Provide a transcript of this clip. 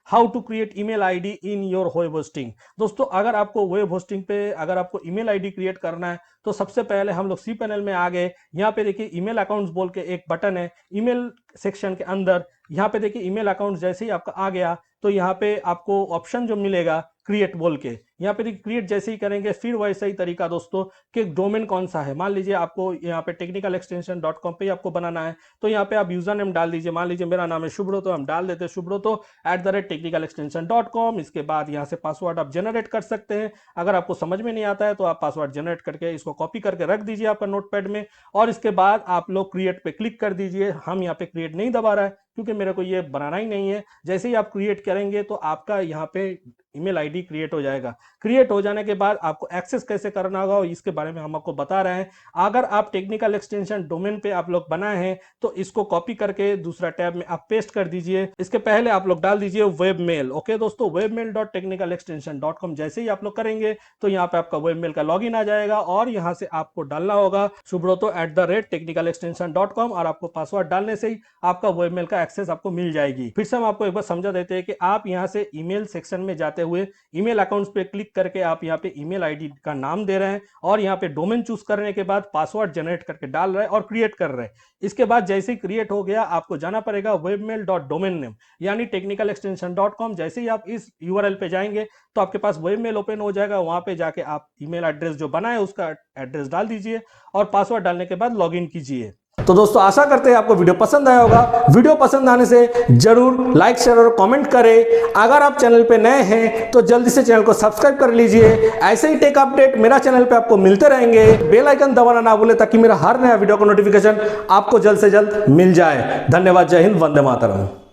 How to create email ID in your web hosting. दोस्तों अगर आपको वेब होस्टिंग पे अगर आपको ईमेल आईडी क्रिएट करना है तो सबसे पहले हम लोग cpanel में आ गए। यहाँ पे देखिए ईमेल अकाउंट्स बोल के एक बटन है ईमेल सेक्शन के अंदर। यहाँ पे देखिए ईमेल अकाउंट जैसे ही आपका आ गया तो यहाँ पे आपको ऑप्शन जो मिलेगा क्रिएट बोल के, यहाँ पे देखिए क्रिएट जैसे ही करेंगे फिर वैसा ही तरीका दोस्तों कि डोमेन कौन सा है। मान लीजिए आपको यहाँ पे technicalextension.com पे आपको बनाना है तो यहाँ पे आप यूजर नेम डाल दीजिए। मान लीजिए मेरा नाम है शुभ्रो तो हम डाल देते हैं शुभ्रो @technicalextension.com। इसके बाद यहाँ से पासवर्ड आप जनरेट कर सकते हैं। अगर आपको समझ में नहीं आता है तो आप पासवर्ड जनरेट करके इसको कॉपी करके रख दीजिए आपका नोटपैड में और इसके बाद आप लोग क्रिएट पे क्लिक कर दीजिए। हम यहाँ पे क्रिएट नहीं दबा रहा है क्योंकि मेरे को ये बनाना ही नहीं है। जैसे ही आप क्रिएट करेंगे तो आपका यहाँ पे ईमेल आईडी क्रिएट हो जाएगा। क्रिएट हो जाने के बाद आपको एक्सेस कैसे करना होगा इसके बारे में हम आपको बता रहे हैं। अगर आप टेक्निकल एक्सटेंशन डोमेन पे आप लोग बनाए हैं तो इसको कॉपी करके दूसरा टैब में आप पेस्ट कर दीजिए। इसके पहले आप लोग डाल दीजिए वेब मेल। ओके दोस्तों, webmail.technicalextension.com जैसे ही आप लोग करेंगे तो यहाँ पे आपका वेब मेल का लॉगिन आ जाएगा और यहाँ से आपको डालना होगा subrata@technicalextension.com और आपको पासवर्ड डालने से ही आपका वेब मेल का एक्सेस आपको मिल जाएगी। फिर से हम आपको एक बार समझा देते हैं कि आप यहाँ से ईमेल सेक्शन में जाते हुए ईमेल अकाउंट्स पे क्लिक करके आप यहाँ पे ईमेल आईडी का नाम दे रहे हैं और यहाँ पे डोमेन चूज करने के बाद पासवर्ड जनरेट करके डाल रहे हैं और क्रिएट कर रहे हैं। इसके बाद जैसे ही क्रिएट हो गया आपको जाना पड़ेगा webmail.domain name यानी technicalextension.com। जैसे ही आप इस यूआरएल पे जाएंगे तो आपके पास वेबमेल ओपन हो जाएगा। वहां पे जाके आप ईमेल एड्रेस जो बनाए उसका एड्रेस डाल दीजिए और पासवर्ड डालने के बाद लॉगिन कीजिए। तो दोस्तों आशा करते हैं आपको वीडियो पसंद आया होगा। वीडियो पसंद आने से जरूर लाइक शेयर और कमेंट करें। अगर आप चैनल पे नए हैं तो जल्दी से चैनल को सब्सक्राइब कर लीजिए। ऐसे ही टेक अपडेट मेरा चैनल पे आपको मिलते रहेंगे। बेल आइकन दबाना ना भूलें ताकि मेरा हर नया वीडियो का नोटिफिकेशन आपको जल्द से जल्द मिल जाए। धन्यवाद। जय हिंद। वंदे मातरम।